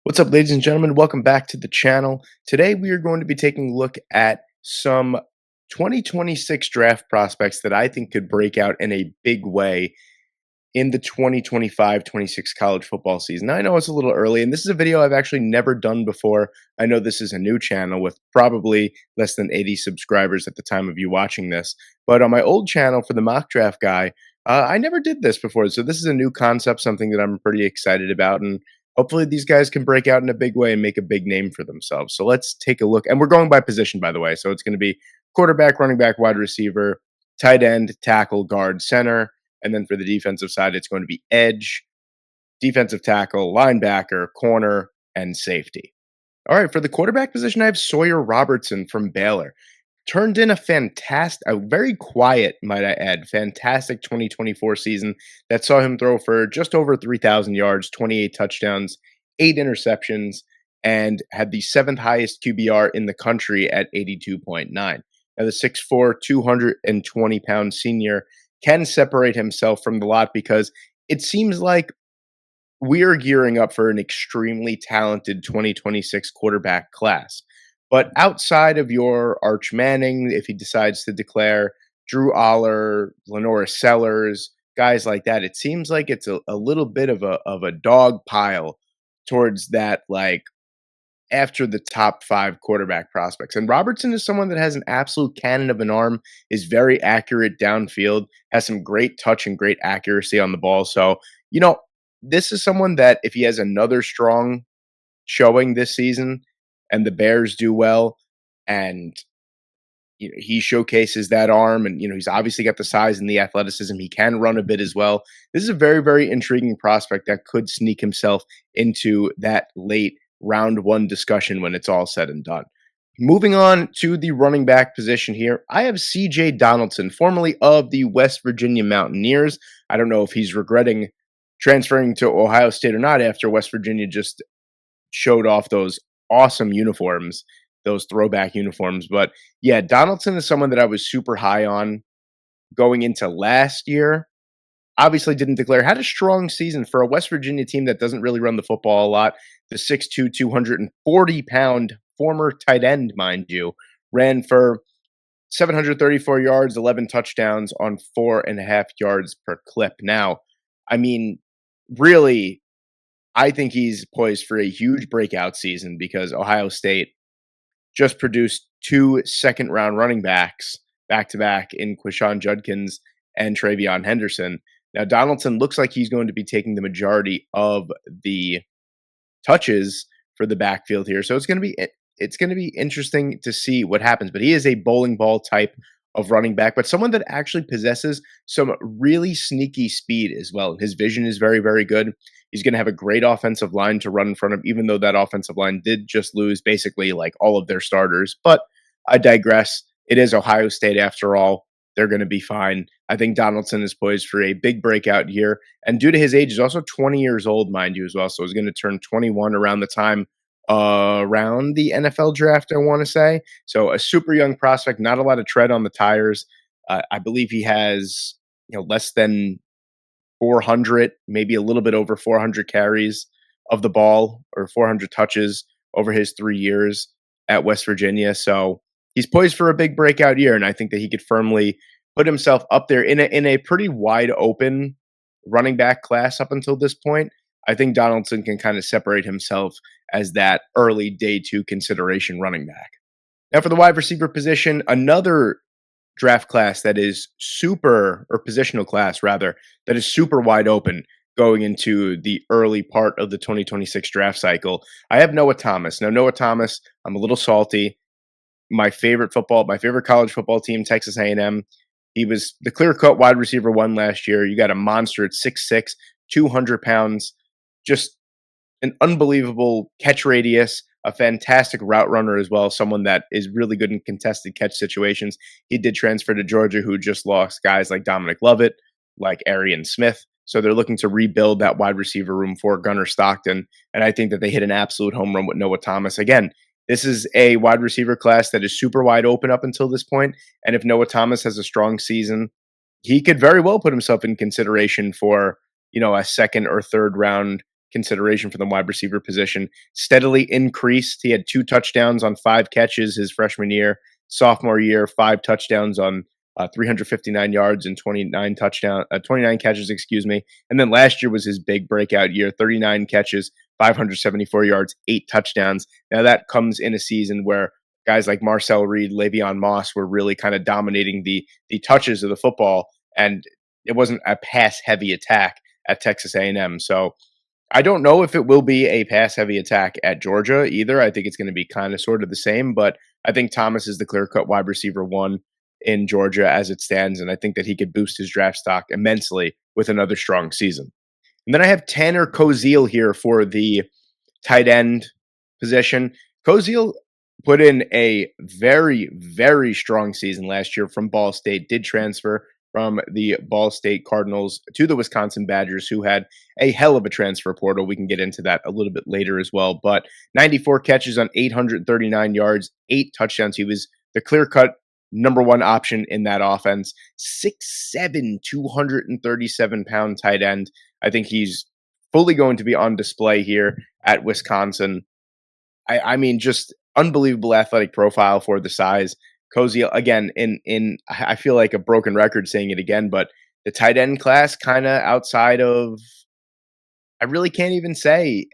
What's up, ladies and gentlemen? Welcome back to the channel. Today, we are going to be taking a look at some 2026 draft prospects that I think could break out in a big way in the 2025-26 college football season. I know it's a little early, and this is a video I've actually never done before. I know this is a new channel with probably less than 80 subscribers at the time of you watching this. But on my old channel for the mock draft guy, I never did this before. So this is a new concept, something that I'm pretty excited about. And hopefully these guys can break out in a big way and make a big name for themselves. So let's take a look. And we're going by position, by the way. So it's going to be quarterback, running back, wide receiver, tight end, tackle, guard, center. And then for the defensive side, it's going to be edge, defensive tackle, linebacker, corner, and safety. All right, for the quarterback position, I have Sawyer Robertson from Baylor. Turned in a very quiet, might I add, fantastic 2024 season that saw him throw for just over 3,000 yards, 28 touchdowns, 8 interceptions, and had the seventh highest QBR in the country at 82.9. Now, the 6'4", 220-pound senior can separate himself from the lot because it seems like we're gearing up for an extremely talented 2026 quarterback class. But outside of your Arch Manning, if he decides to declare Drew Aller, Lenora Sellers, guys like that, it seems like it's a little bit of a dog pile towards that, like, after the top five quarterback prospects. And Robertson is someone that has an absolute cannon of an arm, is very accurate downfield, has some great touch and great accuracy on the ball. So, this is someone that if he has another strong showing this season and the Bears do well and he showcases that arm and he's obviously got the size and the athleticism, he can run a bit as well. This is a very, very intriguing prospect that could sneak himself into that late round one discussion when it's all said and done. Moving on to the running back position here, I have CJ Donaldson, formerly of the West Virginia Mountaineers. I don't know if he's regretting transferring to Ohio State or not after West Virginia just showed off those awesome uniforms, those throwback uniforms. But yeah, Donaldson is someone that I was super high on going into last year. Obviously didn't declare, had a strong season for a West Virginia team that doesn't really run the football a lot. The 6'2", 240-pound former tight end, mind you, ran for 734 yards, 11 touchdowns on 4.5 yards per clip. Now, I mean, really, I think he's poised for a huge breakout season because Ohio State just produced two second-round running backs back-to-back in Quishon Judkins and Travion Henderson. Now, Donaldson looks like he's going to be taking the majority of the touches for the backfield here. So it's going to be interesting to see what happens. But he is a bowling ball type of running back, but someone that actually possesses some really sneaky speed as well. His vision is very, very good. He's going to have a great offensive line to run in front of, even though that offensive line did just lose basically like all of their starters. But I digress. It is Ohio State after all. They're going to be fine. I think Donaldson is poised for a big breakout year. And due to his age, he's also 20 years old, mind you, as well. So he's going to turn 21 around the time around the NFL draft, I want to say. So a super young prospect, not a lot of tread on the tires. I believe he has less than 400, maybe a little bit over 400 carries of the ball or 400 touches over his 3 years at West Virginia. So he's poised for a big breakout year, and I think that he could firmly put himself up there in a pretty wide open running back class up until this point. I think Donaldson can kind of separate himself as that early day two consideration running back. Now for the wide receiver position, another draft class that is super, or positional class rather, that is super wide open going into the early part of the 2026 draft cycle. I have Noah Thomas. Now Noah Thomas, I'm a little salty. My favorite college football team, Texas A&M. He was the clear-cut wide receiver one last year. You got a monster at 6'6", 200 pounds, just an unbelievable catch radius, a fantastic route runner as well, someone that is really good in contested catch situations. He did transfer to Georgia, who just lost guys like Dominic Lovett, like Arian Smith. So they're looking to rebuild that wide receiver room for Gunnar Stockton. And I think that they hit an absolute home run with Noah Thomas. Again, this is a wide receiver class that is super wide open up until this point. And if Noah Thomas has a strong season, he could very well put himself in consideration for, a second or third round consideration for the wide receiver position. Steadily increased. He had 2 touchdowns on 5 catches his freshman year. Sophomore year, 5 touchdowns on 359 yards and 29 catches, excuse me. And then last year was his big breakout year, 39 catches, 574 yards, 8 touchdowns. Now that comes in a season where guys like Marcel Reed, Le'Veon Moss were really kind of dominating the touches of the football, and it wasn't a pass heavy attack at Texas A&M. So I don't know if it will be a pass heavy attack at Georgia either. I think it's going to be kind of sort of the same, but I think Thomas is the clear cut wide receiver one in Georgia as it stands, and I think that he could boost his draft stock immensely with another strong season. And then I have Tanner Koziel here for the tight end position. Koziel put in a very, very strong season last year from Ball State, did transfer from the Ball State Cardinals to the Wisconsin Badgers, who had a hell of a transfer portal. We can get into that a little bit later as well. But 94 catches on 839 yards, 8 touchdowns. He was the clear cut number one option in that offense. 6'7, 237-pound tight end. I think he's fully going to be on display here at Wisconsin. I mean, just unbelievable athletic profile for the size. Cozy again in I feel like a broken record saying it again, but the tight end class kind of outside of I really can't even say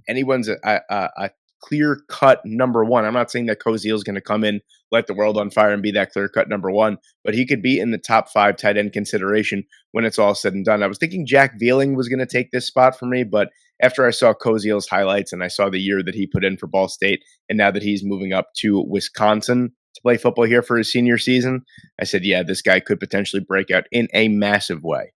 anyone's a clear cut number one. I'm not saying that Cozy is going to come in, light the world on fire, and be that clear cut number one, but he could be in the top 5 tight end consideration when it's all said and done. I was thinking Jack Vealing was going to take this spot for me, but after I saw Koziel's highlights and I saw the year that he put in for Ball State, and now that he's moving up to Wisconsin to play football here for his senior season, I said, yeah, this guy could potentially break out in a massive way.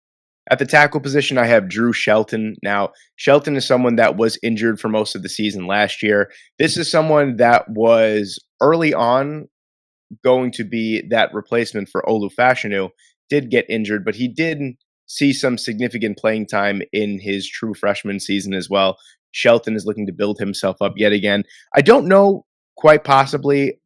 At the tackle position, I have Drew Shelton. Now, Shelton is someone that was injured for most of the season last year. This is someone that was early on going to be that replacement for Olu Fashanu, did get injured, but he did see some significant playing time in his true freshman season as well. Shelton is looking to build himself up yet again. I don't know, quite possibly,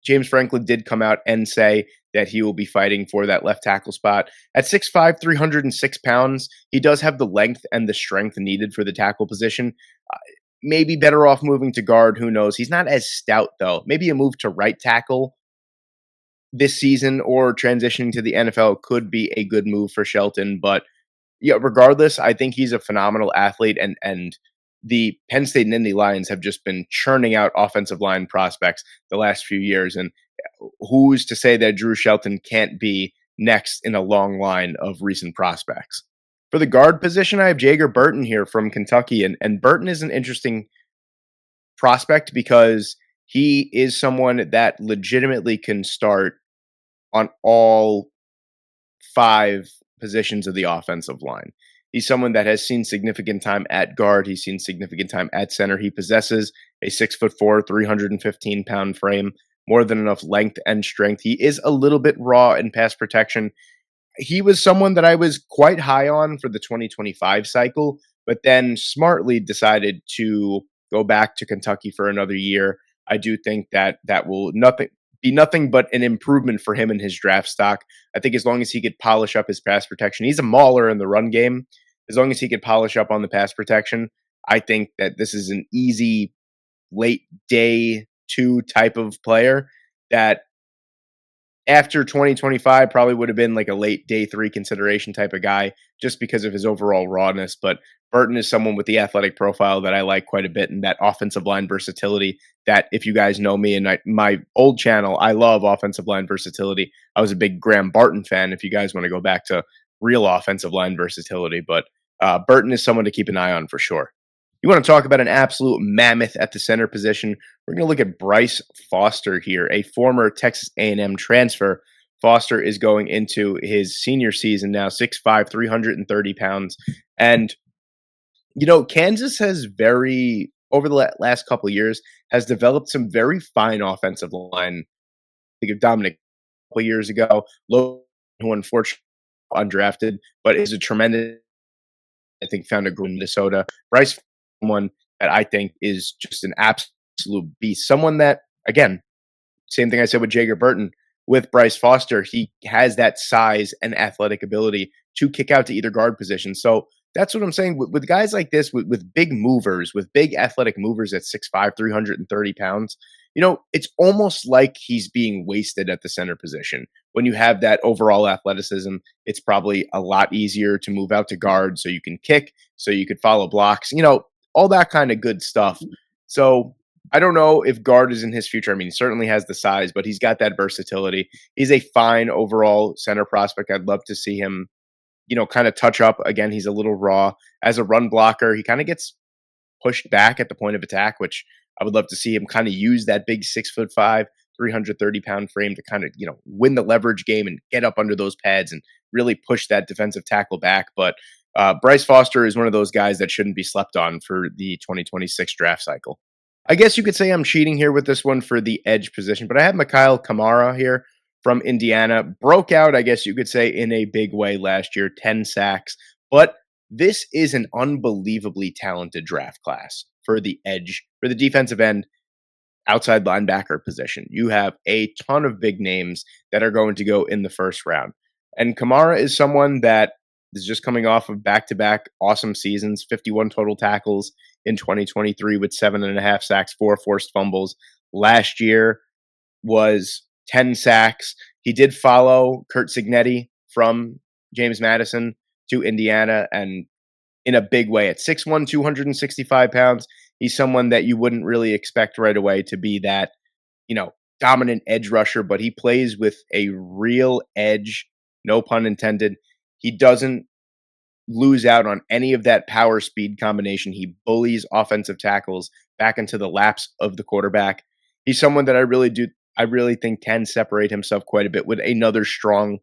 James Franklin did come out and say that he will be fighting for that left tackle spot. At 6'5", 306 pounds, he does have the length and the strength needed for the tackle position. Maybe better off moving to guard. Who knows? He's not as stout, though. Maybe a move to right tackle this season or transitioning to the NFL could be a good move for Shelton. But yeah, regardless, I think he's a phenomenal athlete, and the Penn State Nittany Lions have just been churning out offensive line prospects the last few years. And who's to say that Drew Shelton can't be next in a long line of recent prospects? For the guard position, I have Jager Burton here from Kentucky. And Burton is an interesting prospect because he is someone that legitimately can start on all 5 positions of the offensive line. He's someone that has seen significant time at guard. He's seen significant time at center. He possesses a 6'4", 315-pound frame, more than enough length and strength. He is a little bit raw in pass protection. He was someone that I was quite high on for the 2025 cycle, but then smartly decided to go back to Kentucky for another year. I do think that that will be nothing but an improvement for him in his draft stock. I think as long as he could polish up his pass protection, he's a mauler in the run game. As long as he could polish up on the pass protection, I think that this is an easy late day 2 type of player that after 2025 probably would have been like a late day 3 consideration type of guy just because of his overall rawness. But Burton is someone with the athletic profile that I like quite a bit, and that offensive line versatility that, if you guys know me and my old channel, I love offensive line versatility. I was a big Graham Barton fan, if you guys want to go back to real offensive line versatility. But Burton is someone to keep an eye on for sure. You want to talk about an absolute mammoth at the center position? We're going to look at Bryce Foster here, a former Texas A&M transfer. Foster is going into his senior season now, 6'5", 330 pounds. And, you know, Kansas has over the last couple of years, has developed some very fine offensive line. Think of Dominic a couple of years ago, who unfortunately undrafted, but is a tremendous, I think, found a group in Minnesota. Bryce, someone that I think is just an absolute beast. Someone that, again, same thing I said with Jager Burton, with Bryce Foster, he has that size and athletic ability to kick out to either guard position. So that's what I'm saying with guys like this, with big movers, with big athletic movers at 6'5", 330 pounds. It's almost like he's being wasted at the center position. When you have that overall athleticism, it's probably a lot easier to move out to guard so you can kick, so you could follow blocks, all that kind of good stuff. So I don't know if guard is in his future. I mean, he certainly has the size, but he's got that versatility. He's a fine overall center prospect. I'd love to see him, kind of touch up. Again, he's a little raw as a run blocker. He kind of gets pushed back at the point of attack, which I would love to see him kind of use that big 6'5", 330-pound frame to kind of, win the leverage game and get up under those pads and really push that defensive tackle back. But Bryce Foster is one of those guys that shouldn't be slept on for the 2026 draft cycle. I guess you could say I'm cheating here with this one for the edge position, but I have Mikhail Kamara here from Indiana. Broke out, I guess you could say, in a big way last year, 10 sacks. But this is an unbelievably talented draft class for the edge, for the defensive end, outside linebacker position. You have a ton of big names that are going to go in the first round. And Kamara is someone that is just coming off of back-to-back awesome seasons, 51 total tackles in 2023 with 7.5 sacks, 4 forced fumbles. Last year was 10 sacks. He did follow Kurt Signetti from James Madison to Indiana, and in a big way at 6'1", 265 pounds. He's someone that you wouldn't really expect right away to be that, dominant edge rusher, but he plays with a real edge, no pun intended. He doesn't lose out on any of that power speed combination. He bullies offensive tackles back into the laps of the quarterback. He's someone that I really think can separate himself quite a bit with another strong.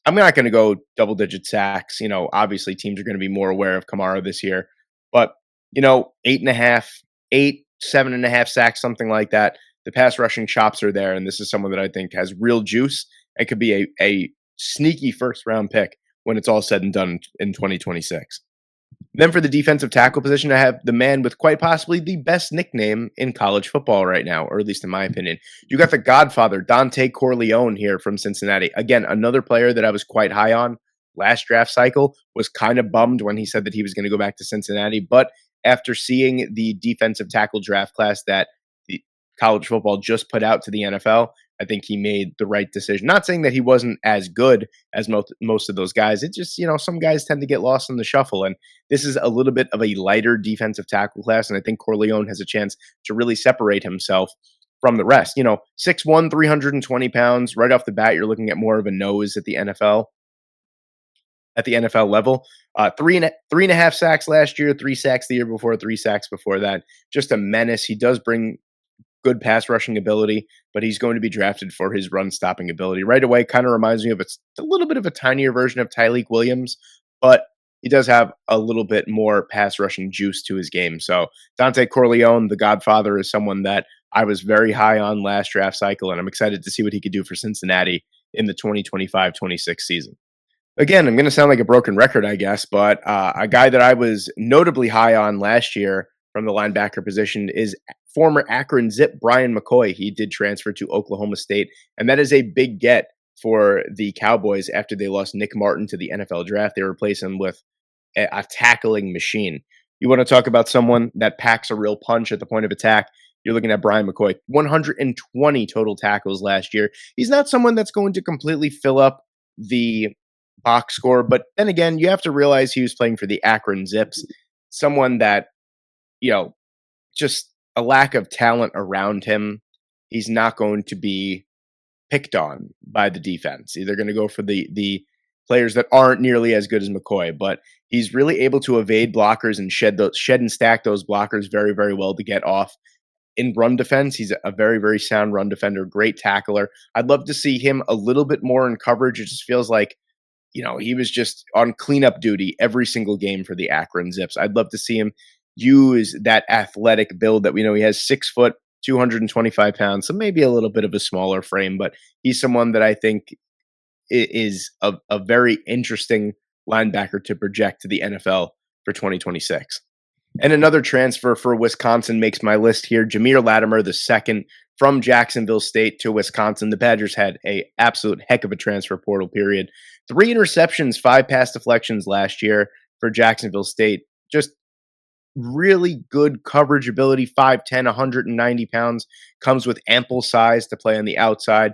I'm not going to go double digit sacks. Obviously teams are going to be more aware of Kamara this year, but 8.5, 8, 7.5 sacks, something like that. The pass rushing chops are there. And this is someone that I think has real juice and could be a sneaky first round pick when it's all said and done in 2026. Then for the defensive tackle position, I have the man with quite possibly the best nickname in college football right now, or at least in my opinion. You got the Godfather, Dante Corleone here from Cincinnati. Again, another player that I was quite high on last draft cycle. Was kind of bummed when he said that he was going to go back to Cincinnati. But after seeing the defensive tackle draft class that the college football just put out to the NFL, I think he made the right decision. Not saying that he wasn't as good as most of those guys. It's just, some guys tend to get lost in the shuffle. And this is a little bit of a lighter defensive tackle class. And I think Corleone has a chance to really separate himself from the rest. 6'1", 320 pounds. Right off the bat, you're looking at more of a nose at the NFL level. 3.5 sacks last year, 3 sacks the year before, 3 sacks before that. Just a menace. He does bring good pass rushing ability, but he's going to be drafted for his run stopping ability. Right away, kind of reminds me of a little bit of a tinier version of Tyleek Williams, but he does have a little bit more pass rushing juice to his game. So Dante Corleone, the Godfather, is someone that I was very high on last draft cycle, and I'm excited to see what he could do for Cincinnati in the 2025-26 season. Again, I'm going to sound like a broken record, I guess, but a guy that I was notably high on last year from the linebacker position is former Akron Zip Brian McCoy. He did transfer to Oklahoma State, and that is a big get for the Cowboys after they lost Nick Martin to the NFL draft. They replaced him with a tackling machine. You want to talk about someone that packs a real punch at the point of attack? You're looking at Brian McCoy, 120 total tackles last year. He's not someone that's going to completely fill up the box score, but then again, you have to realize he was playing for the Akron Zips, someone that, just a lack of talent around him. He's not going to be picked on by the defense. They're going to go for the players that aren't nearly as good as McCoy, but he's really able to evade blockers and shed and stack those blockers very, very well to get off. In run defense, he's a very, very sound run defender, great tackler. I'd love to see him a little bit more in coverage. It just feels like, he was just on cleanup duty every single game for the Akron Zips. I'd love to see him use that athletic build that we know he has. 6 foot, 225 pounds, so maybe a little bit of a smaller frame, but he's someone that I think is a very interesting linebacker to project to the NFL for 2026. And another transfer for Wisconsin makes my list here. Jameer Latimer II from Jacksonville State to Wisconsin. The Badgers had a absolute heck of a transfer portal period. 3 interceptions, 5 pass deflections last year. for Jacksonville State. Just really good coverage ability, 5'10", 190 pounds, comes with ample size to play on the outside,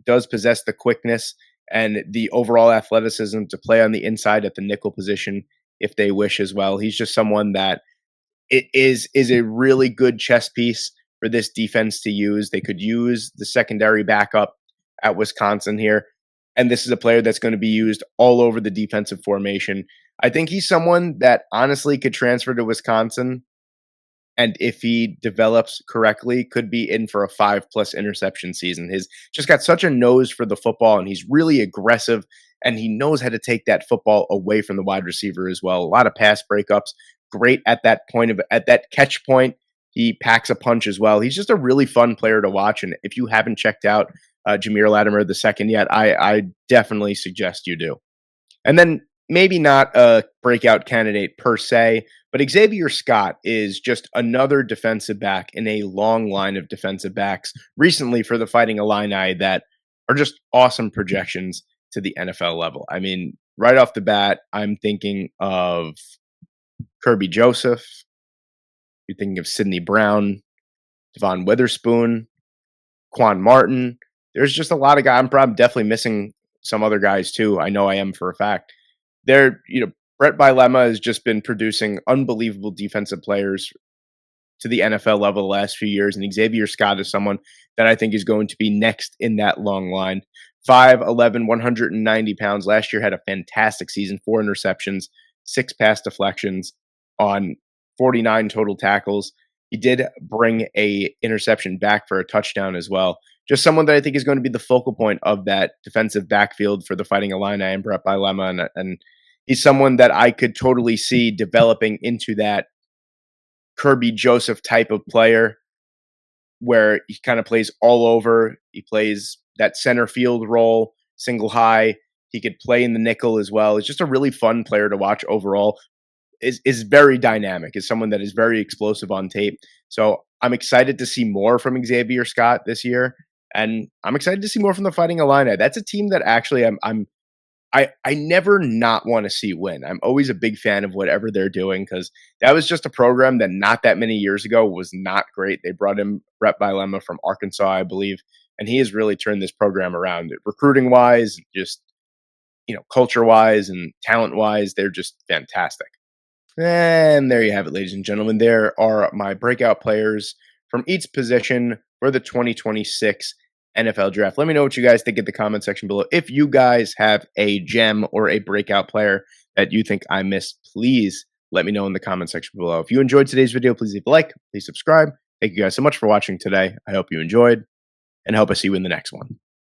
does possess the quickness and the overall athleticism to play on the inside at the nickel position if they wish as well. He's just someone that it is a really good chess piece for this defense to use. They could use the secondary backup at Wisconsin here, and this is a player that's going to be used all over the defensive formation. I think he's someone that honestly could transfer to Wisconsin, and if he develops correctly, could be in for a 5+ interception season. He's just got such a nose for the football, and he's really aggressive, and he knows how to take that football away from the wide receiver as well. A lot of pass breakups, great at that catch point. He packs a punch as well. He's just a really fun player to watch, and if you haven't checked out Jameer Latimer II yet, I definitely suggest you do. And then maybe not a breakout candidate per se, but Xavier Scott is just another defensive back in a long line of defensive backs recently for the Fighting Illini that are just awesome projections to the NFL level. I mean, right off the bat, I'm thinking of Kirby Joseph. You're thinking of Sidney Brown, Devon Witherspoon, Quan Martin. There's just a lot of guys. I'm definitely missing some other guys too. I know I am for a fact. Brett Bielema has just been producing unbelievable defensive players to the NFL level the last few years, and Xavier Scott is someone that I think is going to be next in that long line. 5'11", 190 pounds. Last year had a fantastic season, 4 interceptions, 6 pass deflections on 49 total tackles. He did bring a interception back for a touchdown as well. Just someone that I think is going to be the focal point of that defensive backfield for the Fighting Illini and Brett Bielema, and he's someone that I could totally see developing into that Kirby Joseph type of player where he kind of plays all over. He plays that center field role, single high. He could play in the nickel as well. It's just a really fun player to watch overall. Is very dynamic, is someone that is very explosive on tape. So I'm excited to see more from Xavier Scott this year. And I'm excited to see more from the Fighting Illini. That's a team that actually I never not want to see win. I'm always a big fan of whatever they're doing because that was just a program that not that many years ago was not great. They brought in Brett Bielema from Arkansas, I believe, and he has really turned this program around. Recruiting wise, just culture wise and talent wise, they're just fantastic. And there you have it, ladies and gentlemen. There are my breakout players from each position for the 2026 NFL draft. Let me know what you guys think in the comment section below. If you guys have a gem or a breakout player that you think I missed, please let me know in the comment section below. If you enjoyed today's video, please leave a like, please subscribe. Thank you guys so much for watching today. I hope you enjoyed, and I hope I see you in the next one.